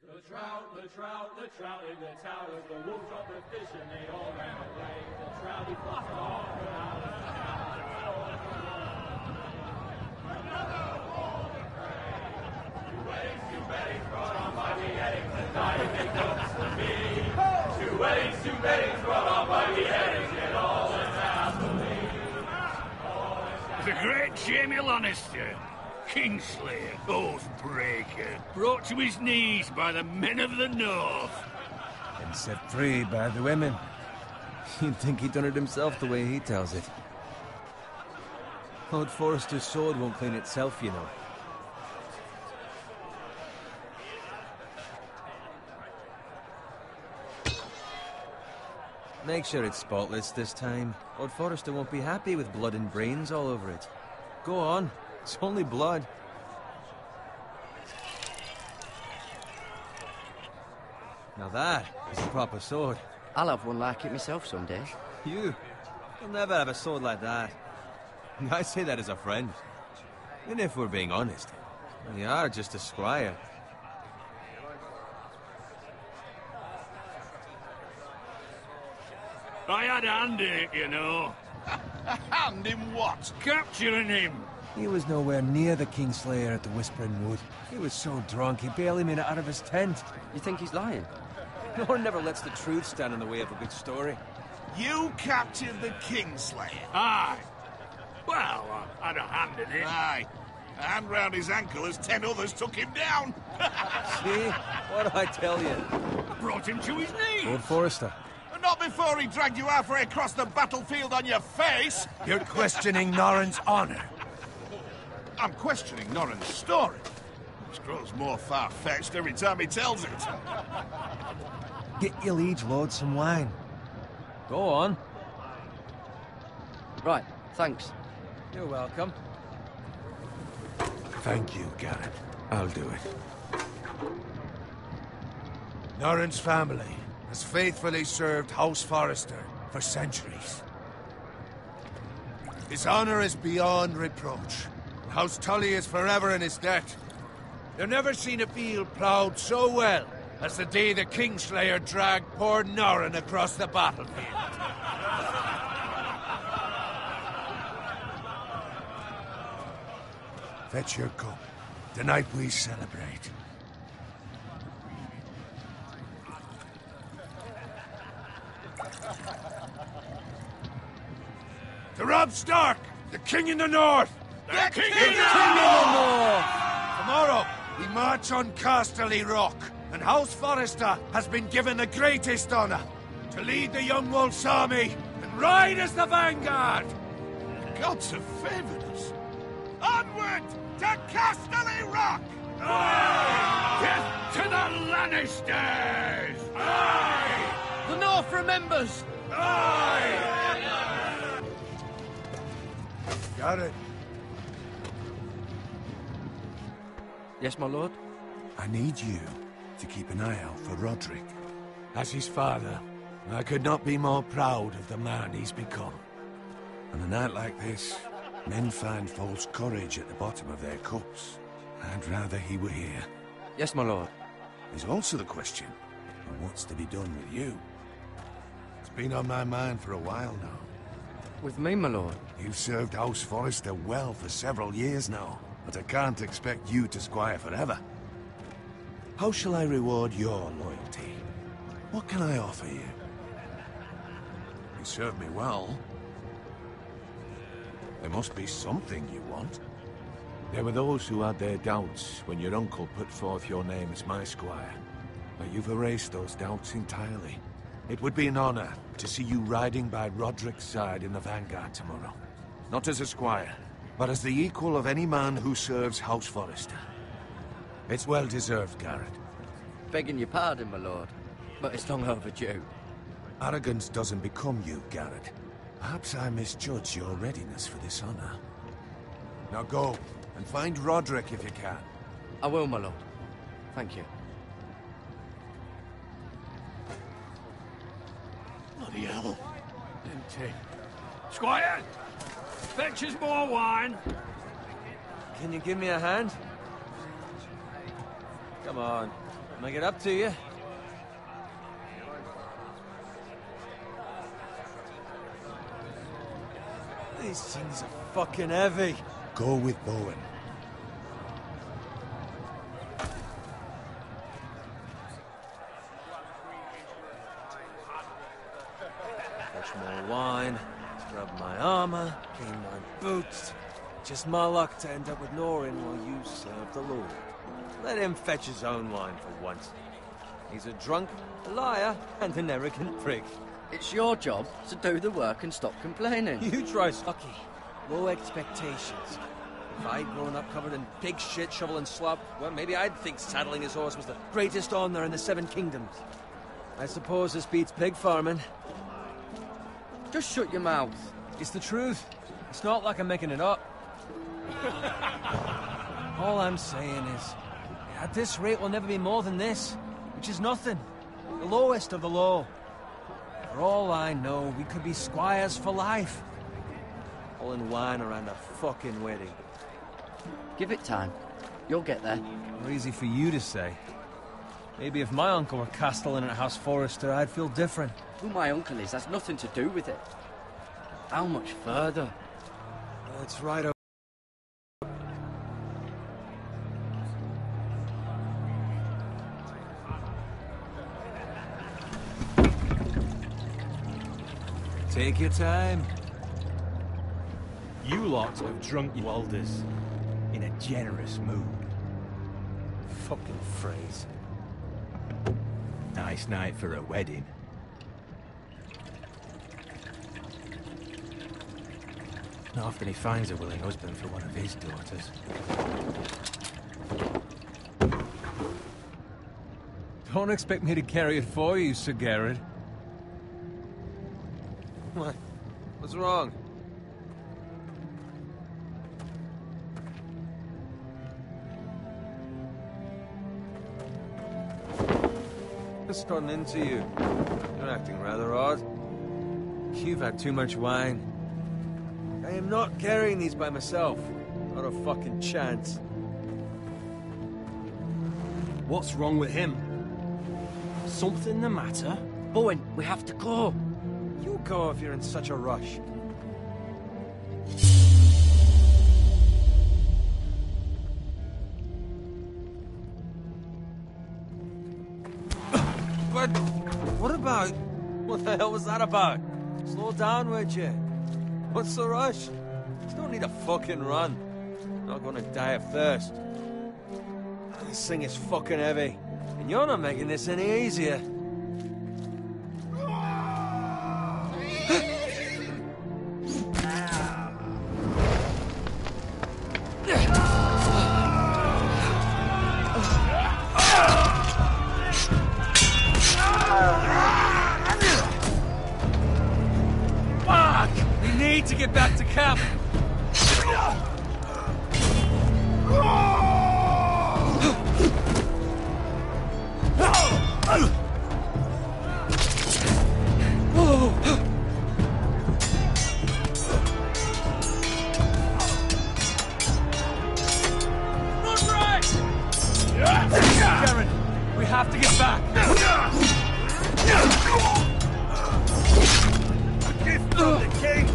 The trout in the towers, the wolves dropped the fish and they all ran away. The trout he flushed off and out of another wall to pray. Two weddings brought on by beheadings, and dying they comes to me. Two weddings brought on by beheadings, and all is happily. The great Jamie Lannister, Kingslayer, Oathbreaker, brought to his knees by the men of the North. And set free by the women. You'd think he'd done it himself the way he tells it. Lord Forrester's sword won't clean itself, you know. Make sure it's spotless this time. Lord Forrester won't be happy with blood and brains all over it. Go on. It's only blood. Now that is a proper sword. I'll have one like it myself someday. You'll never have a sword like that. I say that as a friend. And if we're being honest, you are just a squire. I had a hand in it, you know. A hand in what? Capturing him. He was nowhere near the Kingslayer at the Whispering Wood. He was so drunk he barely made it out of his tent. You think he's lying? No one never lets the truth stand in the way of a good story. You captured the Kingslayer? Aye. Well, I had a hand in it. Aye. A hand round his ankle as 10 others took him down. See? What do I tell you? Brought him to his knees. Lord Forrester. Not before he dragged you halfway across the battlefield on your face. You're questioning Norrin's honor. I'm questioning Norrin's story. Which grows more far-fetched every time he tells it. Get your liege lord some wine. Go on. Right, thanks. You're welcome. Thank you, Garrett. I'll do it. Norrin's family has faithfully served House Forrester for centuries. His honor is beyond reproach. House Tully is forever in his debt. They've never seen a field ploughed so well as the day the Kingslayer dragged poor Norrin across the battlefield. Fetch your cup. Tonight we celebrate. To Robb Stark, the King in the North! The King in the North! Tomorrow, we march on Casterly Rock, and House Forrester has been given the greatest honor to lead the Young Wolf's army and ride as the vanguard! The gods have favored us. Onward to Casterly Rock! Aye! Death to the Lannisters! Aye! The North remembers! Aye! Got it. Yes, my lord? I need you to keep an eye out for Roderick. As his father, I could not be more proud of the man he's become. On a night like this, men find false courage at the bottom of their cups. I'd rather he were here. Yes, my lord. There's also the question of what's to be done with you. It's been on my mind for a while now. With me, my lord? You've served House Forrester well for several years now, but I can't expect you to squire forever. How shall I reward your loyalty? What can I offer you? You served me well. There must be something you want. There were those who had their doubts when your uncle put forth your name as my squire. But you've erased those doubts entirely. It would be an honor to see you riding by Roderick's side in the vanguard tomorrow. Not as a squire, but as the equal of any man who serves House Forrester. It's well deserved, Garrett. Begging your pardon, my lord, but it's long overdue. Arrogance doesn't become you, Garrett. Perhaps I misjudge your readiness for this honor. Now go, and find Roderick if you can. I will, my lord. Thank you. Bloody hell. Empty. Squire! Fetch us more wine. Can you give me a hand? Come on. Make it up to you. These things are fucking heavy. Go with Bowen. Fetch more wine, scrub my armor, clean my boots. Just my luck to end up with Norin while you serve the Lord. Let him fetch his own wine for once. He's a drunk, a liar, and an arrogant prick. It's your job to do the work and stop complaining. You try, Lucky. Low expectations. If I'd grown up covered in pig shit, shovel and slop, well, maybe I'd think saddling his horse was the greatest honor in the Seven Kingdoms. I suppose this beats pig farming. Just shut your mouth. It's the truth. It's not like I'm making it up. All I'm saying is, at this rate we'll never be more than this, which is nothing. The lowest of the low. For all I know, we could be squires for life. All in wine around a fucking wedding. Give it time. You'll get there. Not easy for you to say. Maybe if my uncle were castellan at House Forrester, I'd feel different. Who my uncle is has nothing to do with it. How much further? That's right. Take your time. You lot have drunk your Walders in a generous mood. Fucking phrase. Nice night for a wedding. Not often he finds a willing husband for one of his daughters. Don't expect me to carry it for you, Sir Garrett. What? What's wrong? What's gotten into you? You're acting rather odd. You've had too much wine. I am not carrying these by myself. Not a fucking chance. What's wrong with him? Something the matter? Bowen, we have to go. You go if you're in such a rush. But what about? What the hell was that about? Slow down, would you? What's the rush? There's no need to fucking run. Not gonna die of thirst. This thing is fucking heavy, and you're not making this any easier. To get back to camp. Run right! Karen, we have to get back. A gift from the king.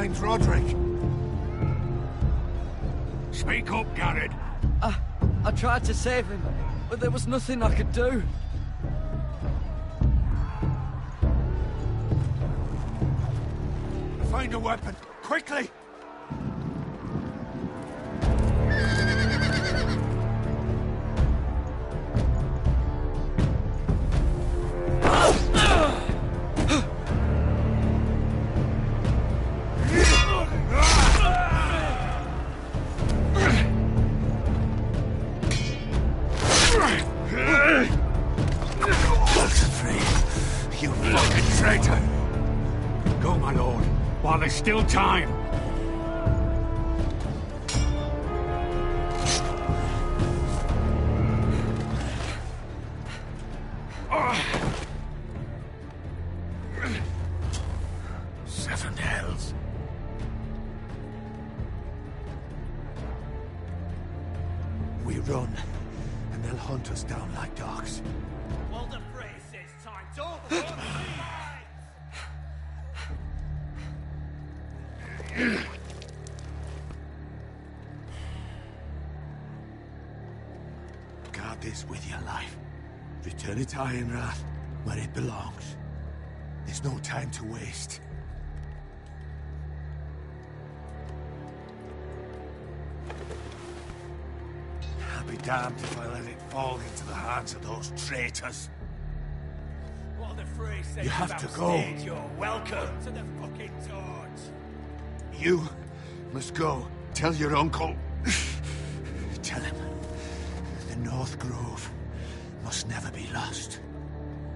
find Roderick? Speak up, Garrett. I tried to save him, but there was nothing I could do. Find a weapon, quickly! You fucking traitor! Go, my lord, while there's still time. Seven hells. We run, and they'll hunt us down like dogs. Well, the phrase says time to overrun Guard this with your life. Return it to Ironrath, where it belongs. There's no time to waste. I'll be damned if I let it fall into the hands of those traitors. Well, the phrase says You have to go. You're welcome to the fucking torch. You must go. Tell your uncle. Tell him the North Grove must never be lost.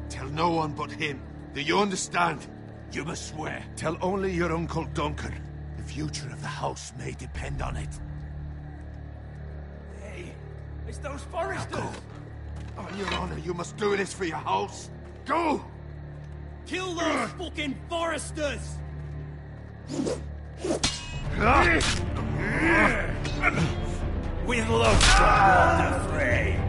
Tell no one but him. Do you understand? You must swear. Tell only your Uncle Duncan. The future of the house may depend on it. Hey, it's those foresters. Now go. On your honor, you must do this for your house. Go! Kill those fucking foresters! With love from Lord of Frey.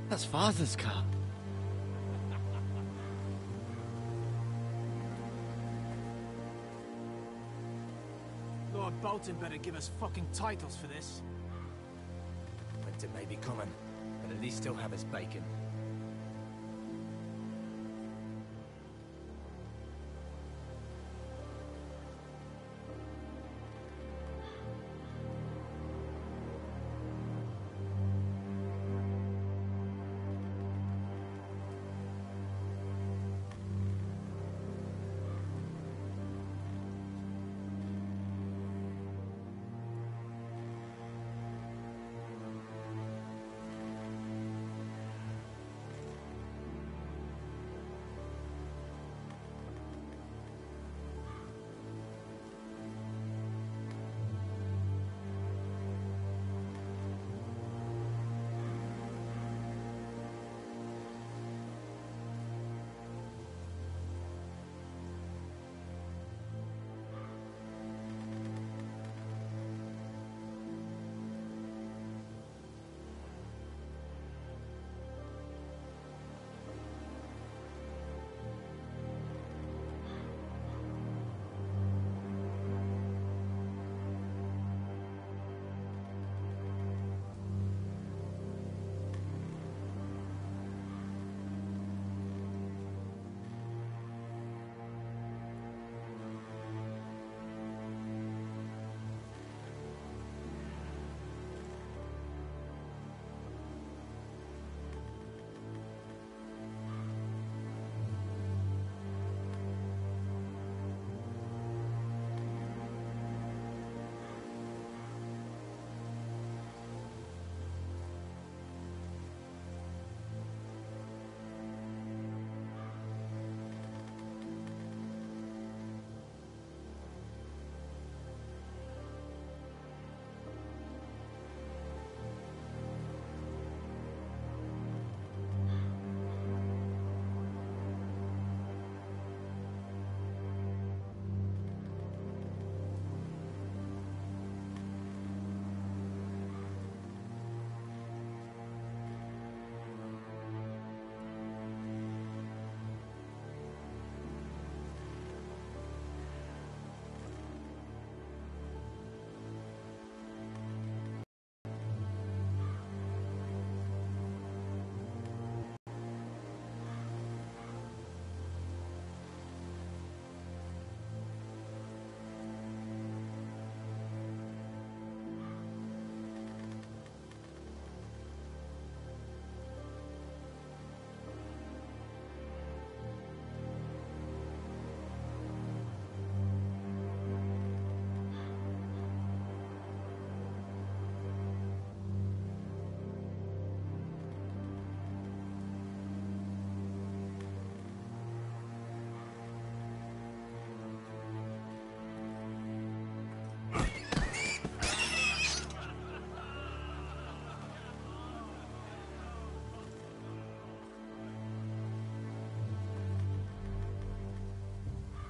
That's Father's car. Lord Bolton better give us fucking titles for this. Winter may be coming, but at least he'll have his bacon.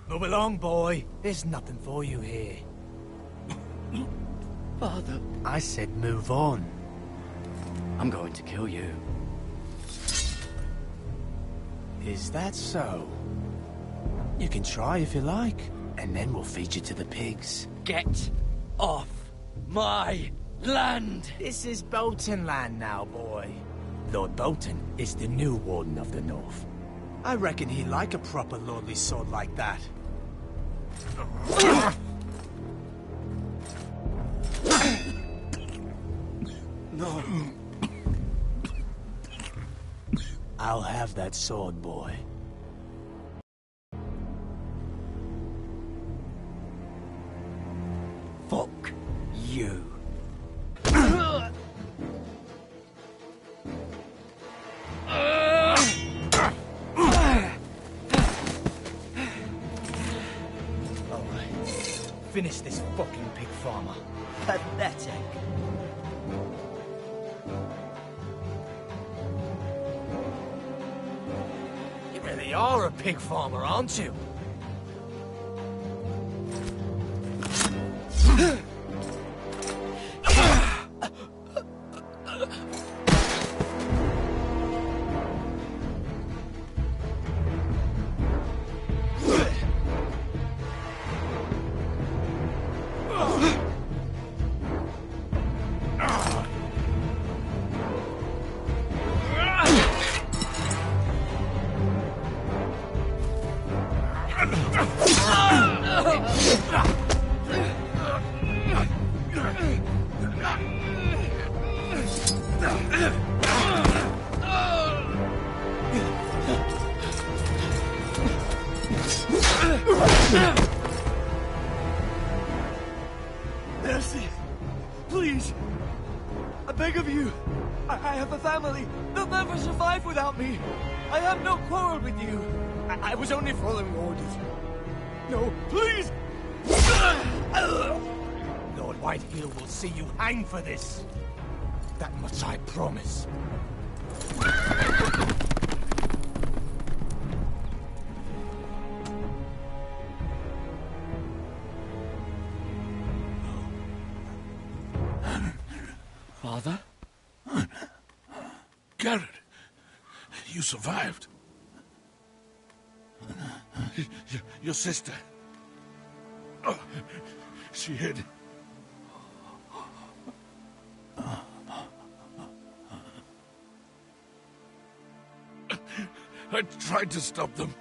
Move along, boy. There's nothing for you here. Father, I said move on. I'm going to kill you. Is that so? You can try if you like, and then we'll feed you to the pigs. Get off my land! This is Bolton land now, boy. Lord Bolton is the new Warden of the North. I reckon he'd like a proper lordly sword like that. No. I'll have that sword, boy. Fuck you. Finish this fucking pig farmer. Pathetic. You really are a pig farmer, aren't you? Mercy! Please! I beg of you! I have a family! They'll never survive without me! I have no quarrel with you! I was only following orders. No, please! Lord Whitehill will see you hang for this. That much I promise. Father? Garrett, you survived. Your sister. Oh, she hid. I tried to stop them.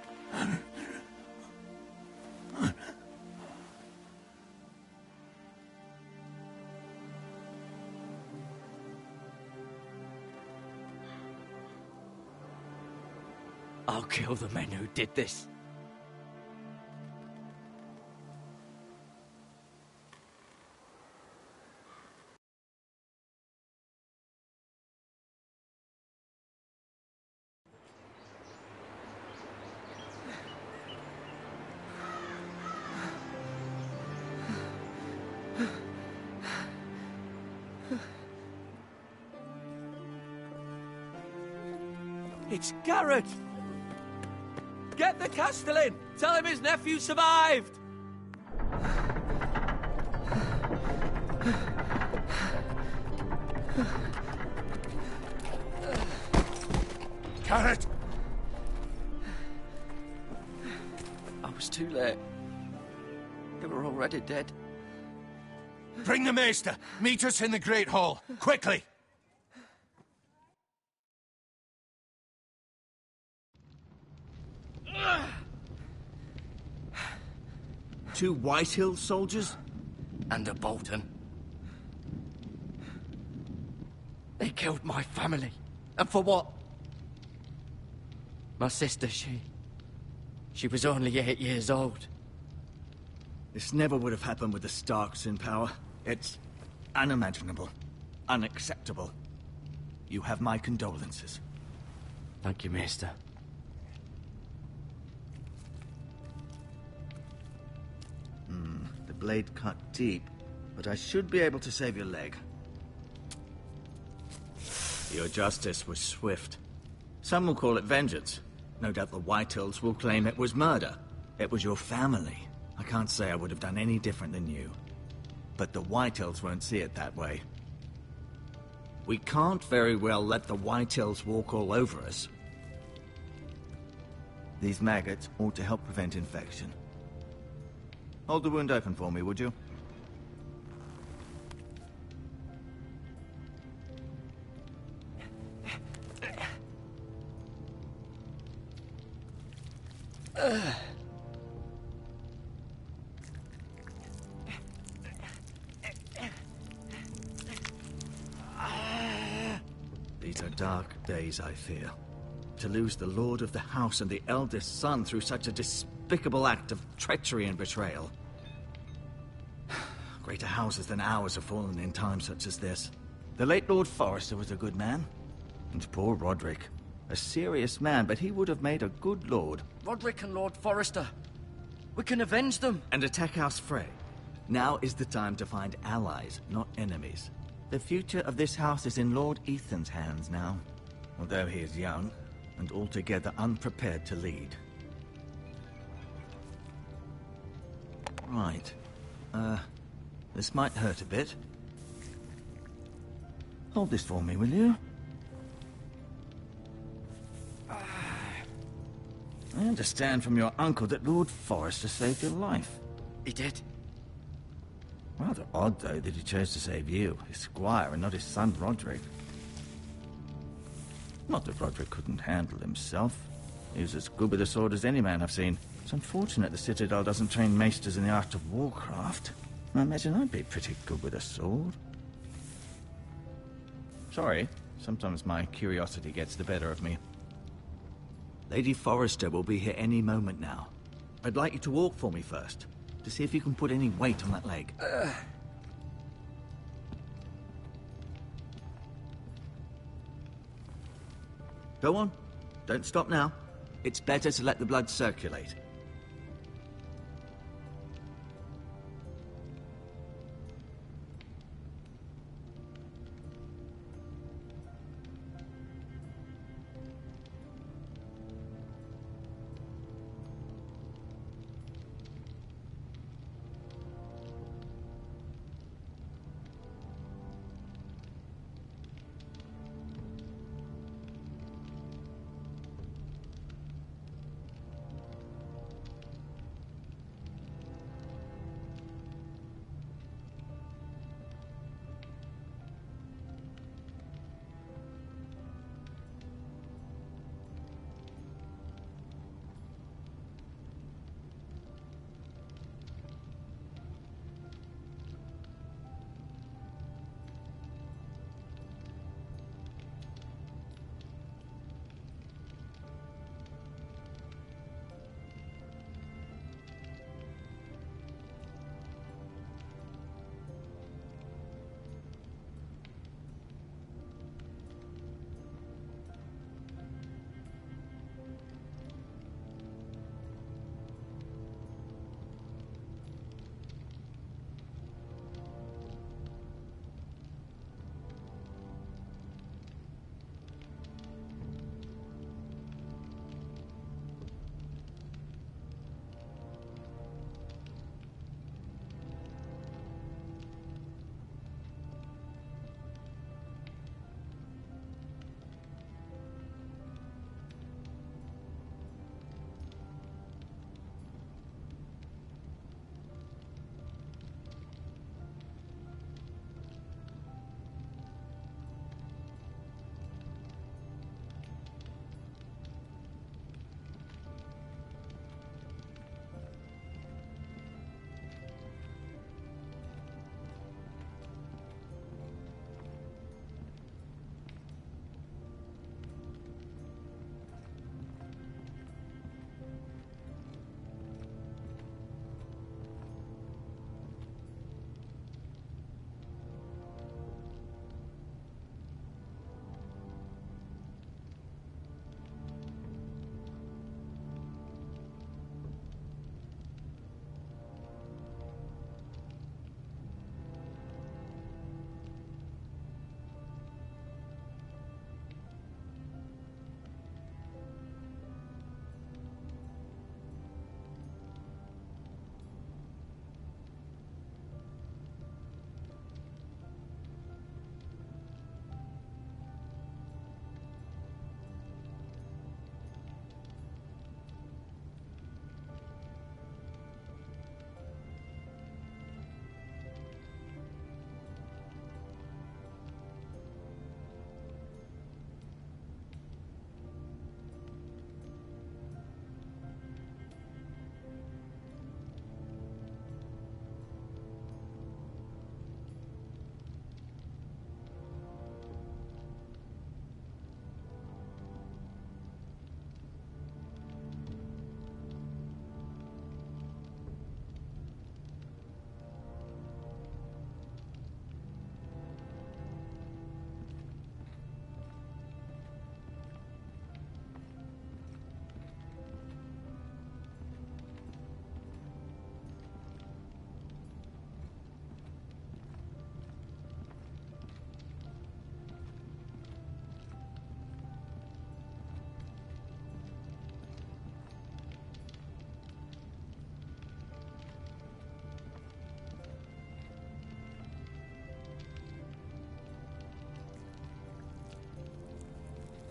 I'll kill the men who did this. It's Garrett! Get the Castellan! Tell him his nephew survived! Garrett! I was too late. They were already dead. Bring the Maester! Meet us in the Great Hall! Quickly! Two Whitehill soldiers? And a Bolton. They killed my family. And for what? My sister, she was only 8 years old. This never would have happened with the Starks in power. It's unimaginable. Unacceptable. You have my condolences. Thank you, Maester. The blade cut deep, but I should be able to save your leg. Your justice was swift. Some will call it vengeance. No doubt the Whitehills will claim it was murder. It was your family. I can't say I would have done any different than you. But the Whitehills won't see it that way. We can't very well let the Whitehills walk all over us. These maggots ought to help prevent infection. Hold the wound open for me, would you? These are dark days, I fear. To lose the lord of the house and the eldest son through such a despicable act of treachery and betrayal. Greater houses than ours have fallen in times such as this. The late Lord Forrester was a good man. And poor Roderick. A serious man, but he would have made a good lord. Roderick and Lord Forrester. We can avenge them. And attack House Frey. Now is the time to find allies, not enemies. The future of this house is in Lord Ethan's hands now. Although he is young, and altogether unprepared to lead. Right. This might hurt a bit. Hold this for me, will you? I understand from your uncle that Lord Forrester saved your life. He did. Rather odd, though, that he chose to save you, his squire, and not his son Roderick. Not that Roderick couldn't handle himself. He was as good with a sword as any man I've seen. It's unfortunate the Citadel doesn't train maesters in the art of warcraft. I imagine I'd be pretty good with a sword. Sorry, sometimes my curiosity gets the better of me. Lady Forrester will be here any moment now. I'd like you to walk for me first, to see if you can put any weight on that leg. Go on. Don't stop now. It's better to let the blood circulate.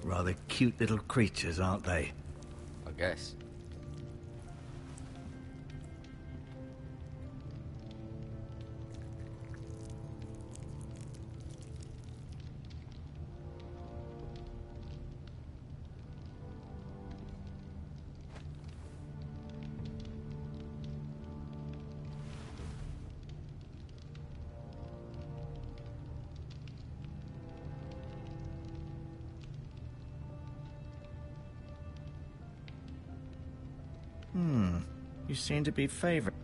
Rather cute little creatures, aren't they? I guess. You seem to be favored.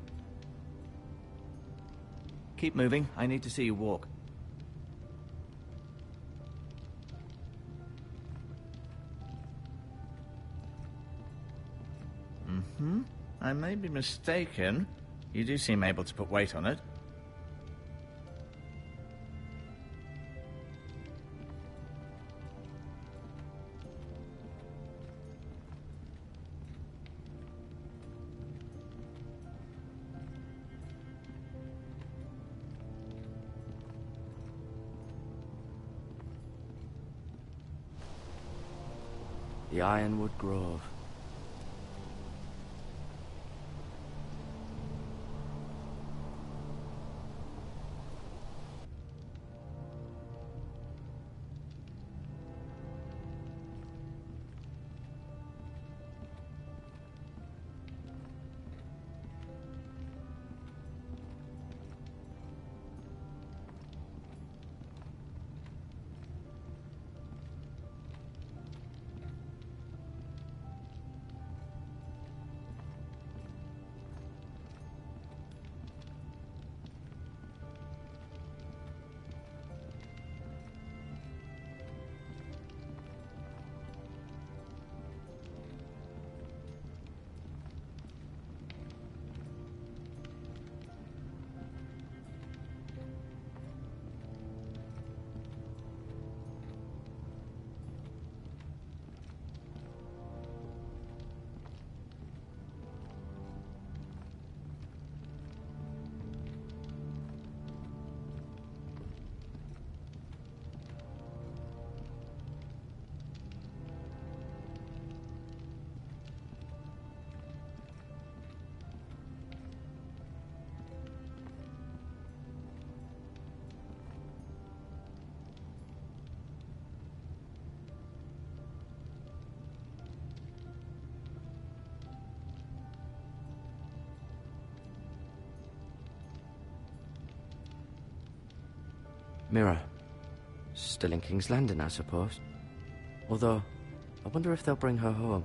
Keep moving. I need to see you walk. I may be mistaken. You do seem able to put weight on it. The Ironwood Grove. Mirror. Still in King's Landing, I suppose. Although, I wonder if they'll bring her home.